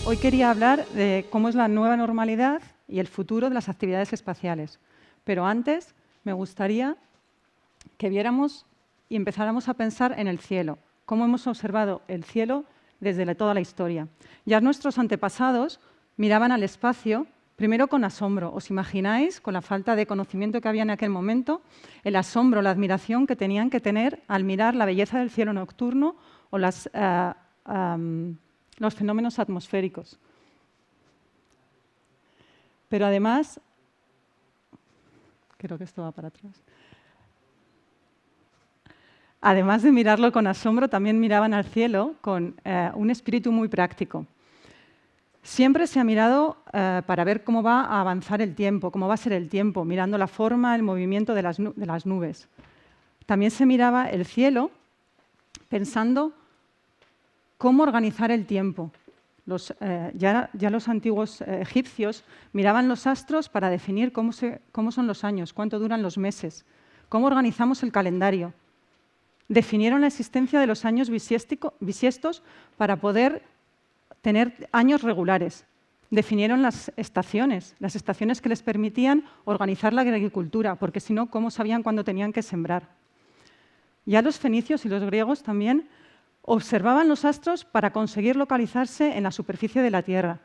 Hoy quería hablar de cómo es la nueva normalidad y el futuro de las actividades espaciales. Pero antes me gustaría que viéramos y empezáramos a pensar en el cielo, cómo hemos observado el cielo desde toda la historia. Ya nuestros antepasados miraban al espacio primero con asombro. ¿Os imagináis, con la falta de conocimiento que había en aquel momento, el asombro, la admiración que tenían que tener al mirar la belleza del cielo nocturno o los fenómenos atmosféricos? Pero además, creo que esto va para atrás. Además de mirarlo con asombro, también miraban al cielo con un espíritu muy práctico. Siempre se ha mirado para ver cómo va a avanzar el tiempo, cómo va a ser el tiempo, mirando la forma, el movimiento de las nubes. También se miraba el cielo pensando cómo organizar el tiempo. Ya los antiguos egipcios miraban los astros para definir cómo son los años, cuánto duran los meses, cómo organizamos el calendario. Definieron la existencia de los años bisiestos para poder tener años regulares. Definieron las estaciones que les permitían organizar la agricultura, porque si no, ¿cómo sabían cuándo tenían que sembrar? Ya los fenicios y los griegos también observaban los astros para conseguir localizarse en la superficie de la Tierra.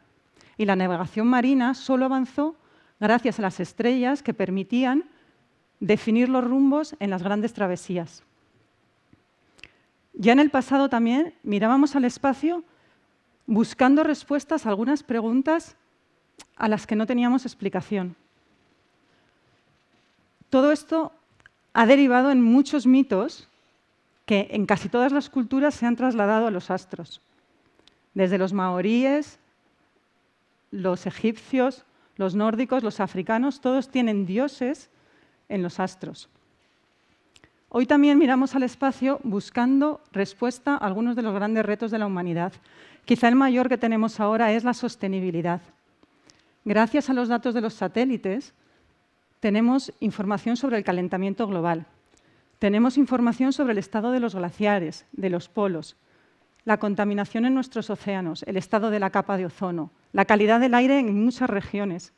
Y la navegación marina solo avanzó gracias a las estrellas que permitían definir los rumbos en las grandes travesías. Ya en el pasado también mirábamos al espacio buscando respuestas a algunas preguntas a las que no teníamos explicación. Todo esto ha derivado en muchos mitos que en casi todas las culturas se han trasladado a los astros. Desde los maoríes, los egipcios, los nórdicos, los africanos, todos tienen dioses en los astros. Hoy también miramos al espacio buscando respuesta a algunos de los grandes retos de la humanidad. Quizá el mayor que tenemos ahora es la sostenibilidad. Gracias a los datos de los satélites, tenemos información sobre el calentamiento global. Tenemos información sobre el estado de los glaciares, de los polos, la contaminación en nuestros océanos, el estado de la capa de ozono, la calidad del aire en muchas regiones.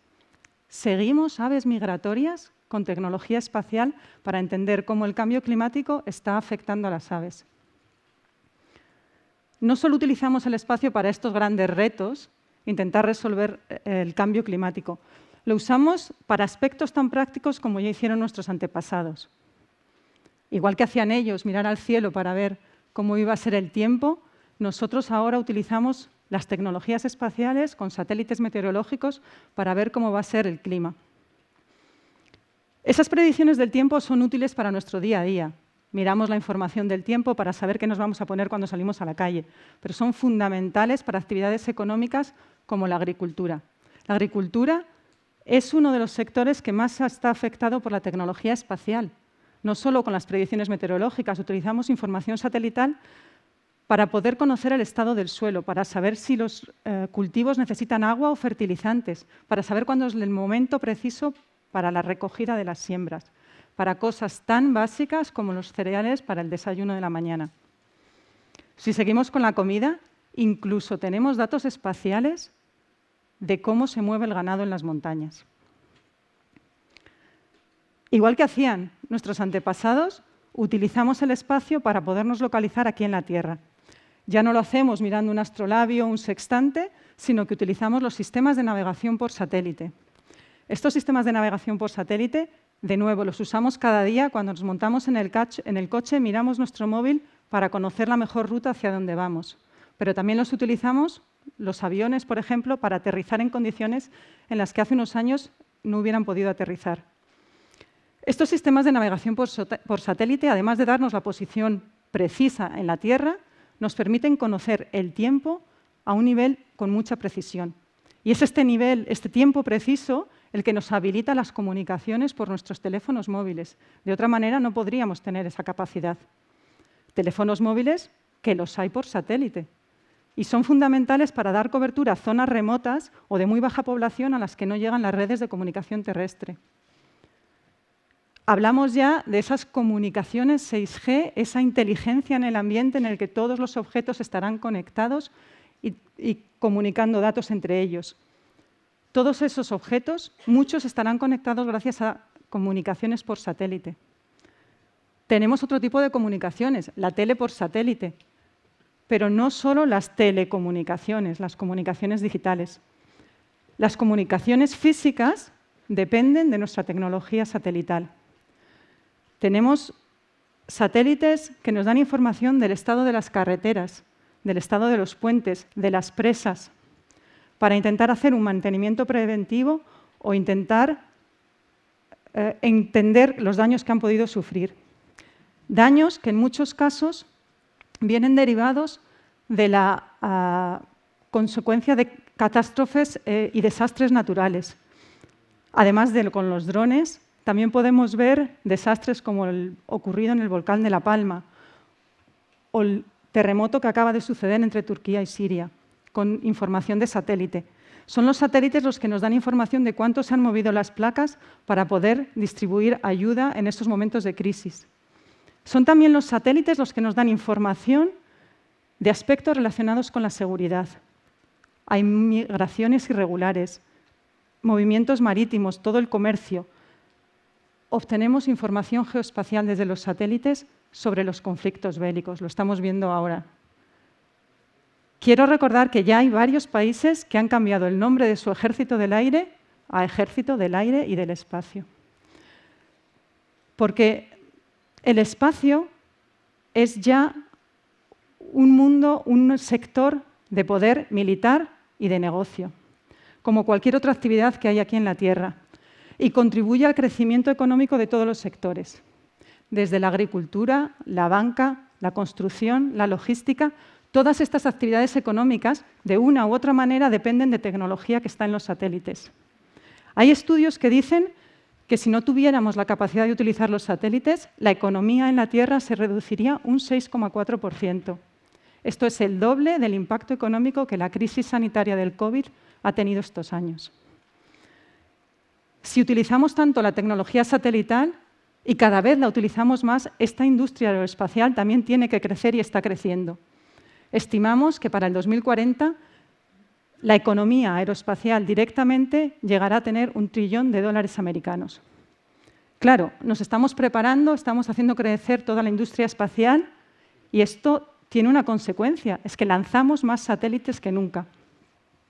Seguimos aves migratorias con tecnología espacial para entender cómo el cambio climático está afectando a las aves. No solo utilizamos el espacio para estos grandes retos, intentar resolver el cambio climático, lo usamos para aspectos tan prácticos como ya hicieron nuestros antepasados. Igual que hacían ellos, mirar al cielo para ver cómo iba a ser el tiempo, nosotros ahora utilizamos las tecnologías espaciales con satélites meteorológicos para ver cómo va a ser el clima. Esas predicciones del tiempo son útiles para nuestro día a día. Miramos la información del tiempo para saber qué nos vamos a poner cuando salimos a la calle, pero son fundamentales para actividades económicas como la agricultura. La agricultura es uno de los sectores que más está afectado por la tecnología espacial. No solo con las predicciones meteorológicas, utilizamos información satelital para poder conocer el estado del suelo, para saber si los cultivos necesitan agua o fertilizantes, para saber cuándo es el momento preciso para la recogida de las siembras, para cosas tan básicas como los cereales para el desayuno de la mañana. Si seguimos con la comida, incluso tenemos datos espaciales de cómo se mueve el ganado en las montañas. Igual que hacían nuestros antepasados, utilizamos el espacio para podernos localizar aquí en la Tierra. Ya no lo hacemos mirando un astrolabio o un sextante, sino que utilizamos los sistemas de navegación por satélite. Estos sistemas de navegación por satélite, de nuevo, los usamos cada día cuando nos montamos en el coche, miramos nuestro móvil para conocer la mejor ruta hacia dónde vamos. Pero también los utilizamos, los aviones, por ejemplo, para aterrizar en condiciones en las que hace unos años no hubieran podido aterrizar. Estos sistemas de navegación por satélite, además de darnos la posición precisa en la Tierra, nos permiten conocer el tiempo a un nivel con mucha precisión. Y es este tiempo preciso, el que nos habilita las comunicaciones por nuestros teléfonos móviles. De otra manera, no podríamos tener esa capacidad. Teléfonos móviles que los hay por satélite. Y son fundamentales para dar cobertura a zonas remotas o de muy baja población a las que no llegan las redes de comunicación terrestre. Hablamos ya de esas comunicaciones 6G, esa inteligencia en el ambiente en el que todos los objetos estarán conectados y comunicando datos entre ellos. Todos esos objetos, muchos estarán conectados gracias a comunicaciones por satélite. Tenemos otro tipo de comunicaciones, la tele por satélite, pero no solo las telecomunicaciones, las comunicaciones digitales. Las comunicaciones físicas dependen de nuestra tecnología satelital. Tenemos satélites que nos dan información del estado de las carreteras, del estado de los puentes, de las presas, para intentar hacer un mantenimiento preventivo o intentar entender los daños que han podido sufrir. Daños que en muchos casos vienen derivados de la consecuencia de catástrofes y desastres naturales. Además con los drones, también podemos ver desastres como el ocurrido en el volcán de La Palma o el terremoto que acaba de suceder entre Turquía y Siria, con información de satélite. Son los satélites los que nos dan información de cuánto se han movido las placas para poder distribuir ayuda en estos momentos de crisis. Son también los satélites los que nos dan información de aspectos relacionados con la seguridad. Hay migraciones irregulares, movimientos marítimos, todo el comercio. Obtenemos información geoespacial desde los satélites sobre los conflictos bélicos. Lo estamos viendo ahora. Quiero recordar que ya hay varios países que han cambiado el nombre de su ejército del aire a ejército del aire y del espacio. Porque el espacio es ya un mundo, un sector de poder militar y de negocio, como cualquier otra actividad que hay aquí en la Tierra, y contribuye al crecimiento económico de todos los sectores, desde la agricultura, la banca, la construcción, la logística. Todas estas actividades económicas, de una u otra manera, dependen de tecnología que está en los satélites. Hay estudios que dicen que si no tuviéramos la capacidad de utilizar los satélites, la economía en la Tierra se reduciría un 6,4%. Esto es el doble del impacto económico que la crisis sanitaria del COVID ha tenido estos años. Si utilizamos tanto la tecnología satelital y cada vez la utilizamos más, esta industria aeroespacial también tiene que crecer y está creciendo. Estimamos que para el 2040 la economía aeroespacial directamente llegará a tener $1 trillón americanos. Claro, nos estamos preparando, estamos haciendo crecer toda la industria espacial y esto tiene una consecuencia, es que lanzamos más satélites que nunca.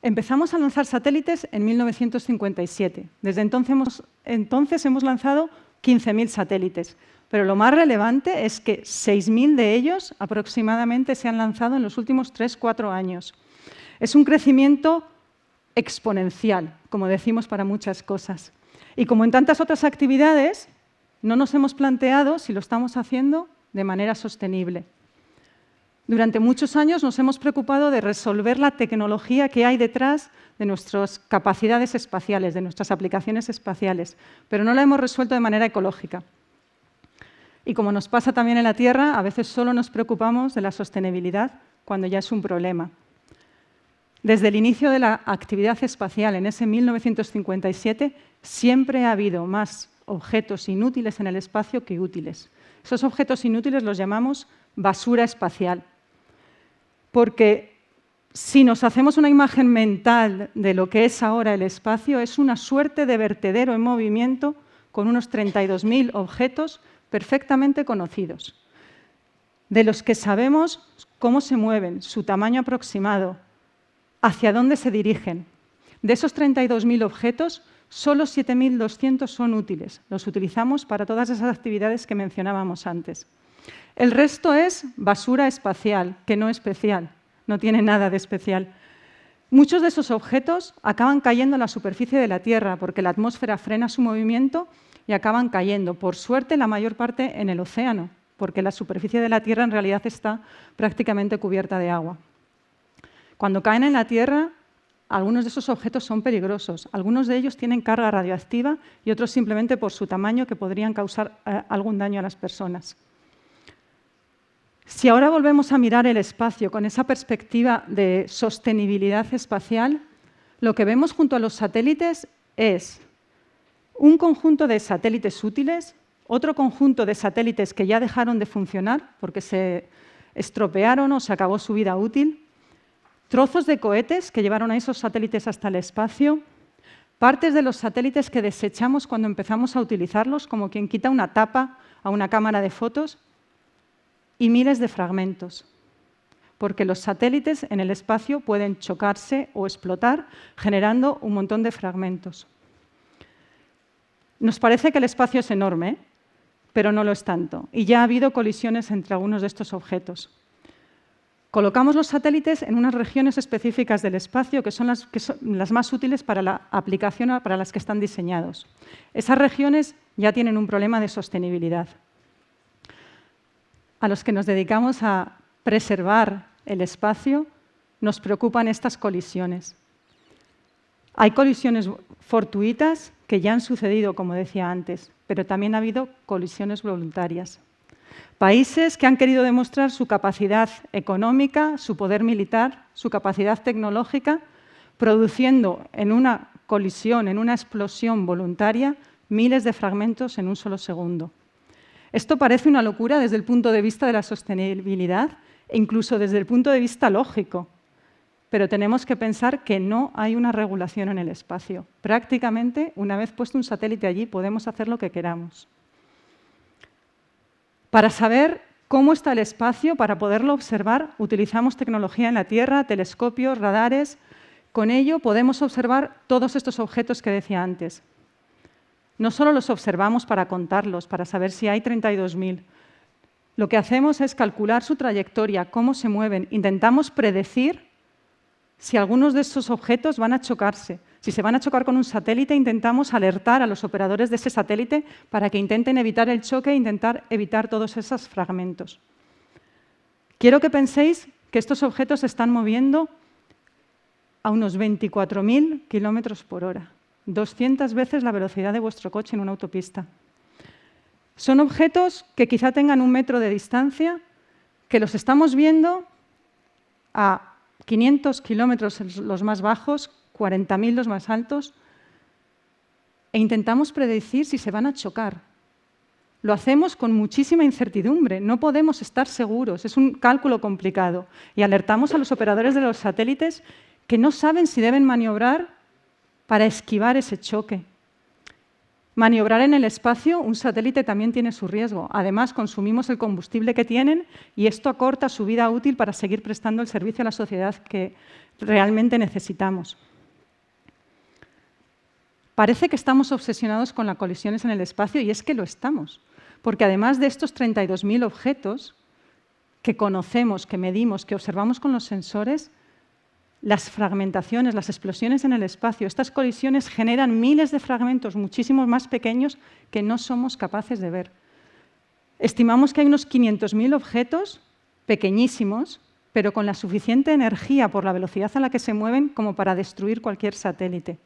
Empezamos a lanzar satélites en 1957. Desde entonces hemos lanzado 15.000 satélites. Pero lo más relevante es que 6.000 de ellos aproximadamente se han lanzado en los últimos 3-4 años. Es un crecimiento exponencial, como decimos para muchas cosas. Y como en tantas otras actividades, no nos hemos planteado si lo estamos haciendo de manera sostenible. Durante muchos años nos hemos preocupado de resolver la tecnología que hay detrás de nuestras capacidades espaciales, de nuestras aplicaciones espaciales, pero no la hemos resuelto de manera ecológica. Y como nos pasa también en la Tierra, a veces solo nos preocupamos de la sostenibilidad cuando ya es un problema. Desde el inicio de la actividad espacial, en ese 1957, siempre ha habido más objetos inútiles en el espacio que útiles. Esos objetos inútiles los llamamos basura espacial. Porque si nos hacemos una imagen mental de lo que es ahora el espacio, es una suerte de vertedero en movimiento con unos 32.000 objetos perfectamente conocidos, de los que sabemos cómo se mueven, su tamaño aproximado, hacia dónde se dirigen. De esos 32.000 objetos, solo 7.200 son útiles. Los utilizamos para todas esas actividades que mencionábamos antes. El resto es basura espacial, que no es especial, no tiene nada de especial. Muchos de esos objetos acaban cayendo en la superficie de la Tierra porque la atmósfera frena su movimiento y acaban cayendo. Por suerte, la mayor parte en el océano, porque la superficie de la Tierra en realidad está prácticamente cubierta de agua. Cuando caen en la Tierra, algunos de esos objetos son peligrosos. Algunos de ellos tienen carga radioactiva y otros simplemente por su tamaño que podrían causar algún daño a las personas. Si ahora volvemos a mirar el espacio con esa perspectiva de sostenibilidad espacial, lo que vemos junto a los satélites es un conjunto de satélites útiles, otro conjunto de satélites que ya dejaron de funcionar porque se estropearon o se acabó su vida útil, trozos de cohetes que llevaron a esos satélites hasta el espacio, partes de los satélites que desechamos cuando empezamos a utilizarlos, como quien quita una tapa a una cámara de fotos, y miles de fragmentos, porque los satélites en el espacio pueden chocarse o explotar, generando un montón de fragmentos. Nos parece que el espacio es enorme, pero no lo es tanto, y ya ha habido colisiones entre algunos de estos objetos. Colocamos los satélites en unas regiones específicas del espacio que son las más útiles para la aplicación para las que están diseñados. Esas regiones ya tienen un problema de sostenibilidad. A los que nos dedicamos a preservar el espacio, nos preocupan estas colisiones. Hay colisiones fortuitas que ya han sucedido, como decía antes, pero también ha habido colisiones voluntarias. Países que han querido demostrar su capacidad económica, su poder militar, su capacidad tecnológica, produciendo en una colisión, en una explosión voluntaria, miles de fragmentos en un solo segundo. Esto parece una locura desde el punto de vista de la sostenibilidad e incluso desde el punto de vista lógico, pero tenemos que pensar que no hay una regulación en el espacio. Prácticamente, una vez puesto un satélite allí, podemos hacer lo que queramos. Para saber cómo está el espacio, para poderlo observar, utilizamos tecnología en la Tierra, telescopios, radares. Con ello podemos observar todos estos objetos que decía antes. No solo los observamos para contarlos, para saber si hay 32.000. Lo que hacemos es calcular su trayectoria, cómo se mueven. Intentamos predecir si algunos de estos objetos van a chocarse. Si se van a chocar con un satélite, intentamos alertar a los operadores de ese satélite para que intenten evitar el choque e intentar evitar todos esos fragmentos. Quiero que penséis que estos objetos se están moviendo a unos 24.000 kilómetros por hora, 200 veces la velocidad de vuestro coche en una autopista. Son objetos que quizá tengan 1 metro de distancia, que los estamos viendo a 500 kilómetros los más bajos, 40.000 los más altos, e intentamos predecir si se van a chocar. Lo hacemos con muchísima incertidumbre, no podemos estar seguros, es un cálculo complicado. Y alertamos a los operadores de los satélites que no saben si deben maniobrar para esquivar ese choque. Maniobrar en el espacio, un satélite también tiene su riesgo. Además, consumimos el combustible que tienen y esto acorta su vida útil para seguir prestando el servicio a la sociedad que realmente necesitamos. Parece que estamos obsesionados con las colisiones en el espacio y es que lo estamos, porque además de estos 32.000 objetos que conocemos, que medimos, que observamos con los sensores, las fragmentaciones, las explosiones en el espacio, estas colisiones generan miles de fragmentos muchísimo más pequeños que no somos capaces de ver. Estimamos que hay unos 500.000 objetos pequeñísimos, pero con la suficiente energía por la velocidad a la que se mueven como para destruir cualquier satélite.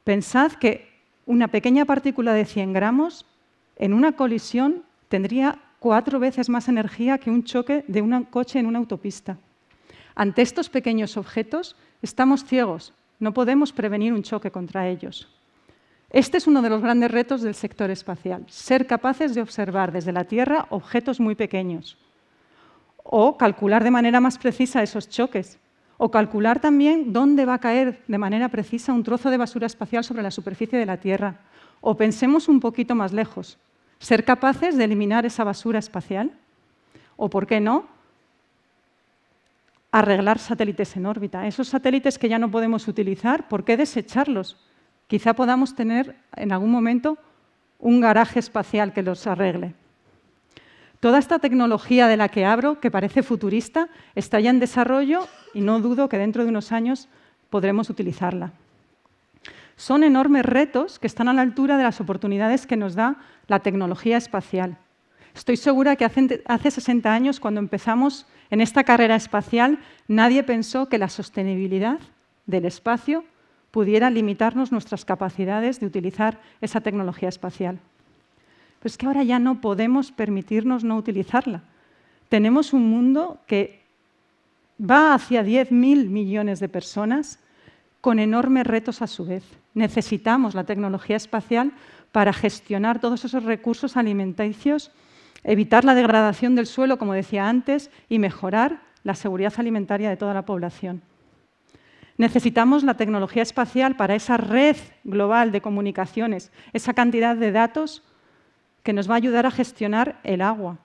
Pensad que una pequeña partícula de 100 gramos en una colisión tendría 4 veces más energía que un choque de un coche en una autopista. Ante estos pequeños objetos estamos ciegos, no podemos prevenir un choque contra ellos. Este es uno de los grandes retos del sector espacial, ser capaces de observar desde la Tierra objetos muy pequeños o calcular de manera más precisa esos choques. O calcular también dónde va a caer de manera precisa un trozo de basura espacial sobre la superficie de la Tierra. O pensemos un poquito más lejos, ser capaces de eliminar esa basura espacial. O, ¿por qué no?, arreglar satélites en órbita. Esos satélites que ya no podemos utilizar, ¿por qué desecharlos? Quizá podamos tener en algún momento un garaje espacial que los arregle. Toda esta tecnología de la que hablo, que parece futurista, está ya en desarrollo y no dudo que dentro de unos años podremos utilizarla. Son enormes retos que están a la altura de las oportunidades que nos da la tecnología espacial. Estoy segura que hace 60 años, cuando empezamos en esta carrera espacial, nadie pensó que la sostenibilidad del espacio pudiera limitarnos nuestras capacidades de utilizar esa tecnología espacial. Pero es que ahora ya no podemos permitirnos no utilizarla. Tenemos un mundo que va hacia 10.000 millones de personas con enormes retos a su vez. Necesitamos la tecnología espacial para gestionar todos esos recursos alimenticios, evitar la degradación del suelo, como decía antes, y mejorar la seguridad alimentaria de toda la población. Necesitamos la tecnología espacial para esa red global de comunicaciones, esa cantidad de datos que nos va a ayudar a gestionar el agua,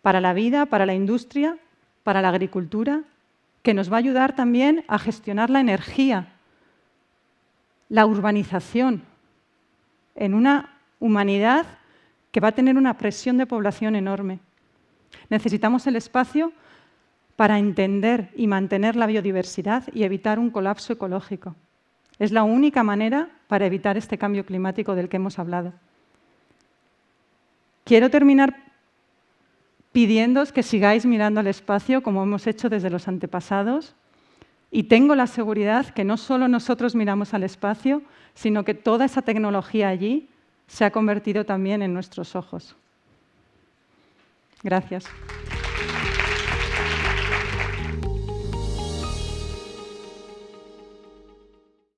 para la vida, para la industria, para la agricultura, que nos va a ayudar también a gestionar la energía, la urbanización, en una humanidad que va a tener una presión de población enorme. Necesitamos el espacio para entender y mantener la biodiversidad y evitar un colapso ecológico. Es la única manera para evitar este cambio climático del que hemos hablado. Quiero terminar pidiéndoos que sigáis mirando al espacio como hemos hecho desde los antepasados, y tengo la seguridad que no solo nosotros miramos al espacio, sino que toda esa tecnología allí se ha convertido también en nuestros ojos. Gracias.